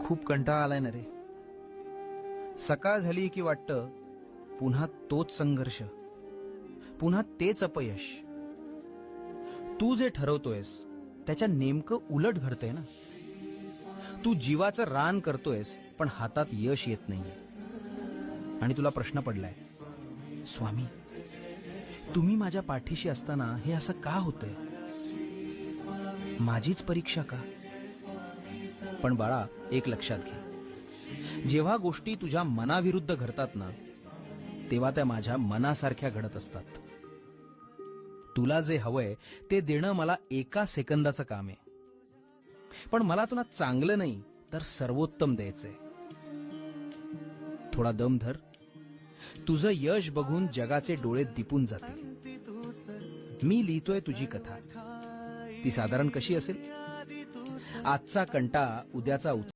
खूप कंटाळा आलाय ना रे. सकाळ झाली की वाटतं पुन्हा तोच संघर्ष, पुन्हा तेच अपयश. तू जे ठरवतोयस त्याच्या नेमकं उलट घडतंय ना. तू जीवाचं रान करतोयस पण हातात यश येत नाहीये. आणि तुला प्रश्न पडलाय, स्वामी तुम्ही माझ्या पाठीशी असताना हे असं का होतंय? माझीच परीक्षा का? पण बाळा, एक लक्षात घे, जेव्हा गोष्टी तुझ्या मनाविरुद्ध घडतात ना, तेव्हा त्या माझ्या मनासारख्या घडत असतात. तुला जे हवंय ते देणं मला एका सेकंदाचं काम आहे. पण मला तुला चांगलं नाही तर सर्वोत्तम द्यायचंय. थोडा दम धर. तुझं यश बघून जगाचे डोळे दिपून जातील. मी लिहितोय तुझी कथा. ती साधारण कशी असेल? आजचा कंटाळा, उद्याचा